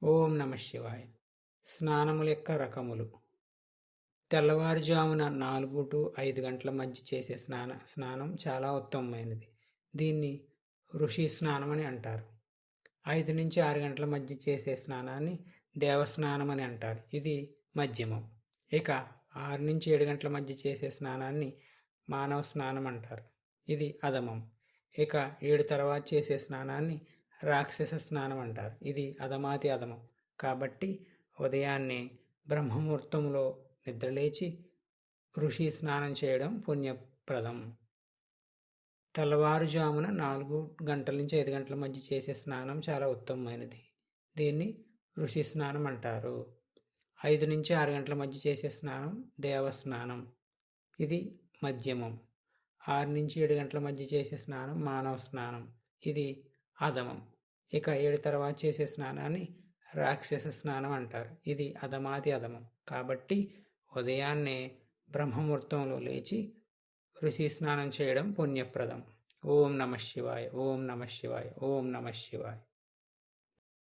ఓం నమ శివాయ. స్నానముల యొక్క రకములు. తెల్లవారుజామున 4 to 5 గంటల మధ్య చేసే స్నానం చాలా ఉత్తమమైనది. దీన్ని ఋషి స్నానం అని అంటారు. 5 నుంచి 6 గంటల మధ్య చేసే స్నానాన్ని దేవస్నానం అని అంటారు. ఇది మధ్యమం. ఇక 6 నుంచి 7 గంటల మధ్య చేసే స్నానాన్ని మానవ స్నానం అంటారు. ఇది అధమం. ఇక 7 తర్వాత చేసే స్నానాన్ని రాక్షస స్నానం అంటారు. ఇది అధమాతి అధమం. కాబట్టి ఉదయాన్నే బ్రహ్మముహూర్తంలో నిద్రలేచి ఋషి స్నానం చేయడం పుణ్యప్రదం. తెల్లవారుజామున 4 గంటల నుంచి 5 గంటల మధ్య చేసే స్నానం చాలా ఉత్తమమైనది. దీన్ని ఋషి స్నానం అంటారు. 5 నుంచి 6 గంటల మధ్య చేసే స్నానం దేవస్నానం. ఇది మధ్యమం. 6 నుంచి 7 గంటల మధ్య చేసే స్నానం మానవ స్నానం. ఇది అధమం. ఇక 7 తర్వాత చేసే స్నానాన్ని రాక్షస స్నానం అంటారు. ఇది అధమాతి అధమం. కాబట్టి ఉదయాన్నే బ్రహ్మముహూర్తంలో లేచి ఋషి స్నానం చేయడం పుణ్యప్రదం. ఓం నమ శివాయ. ఓం నమ శివాయ. ఓం నమ శివాయ.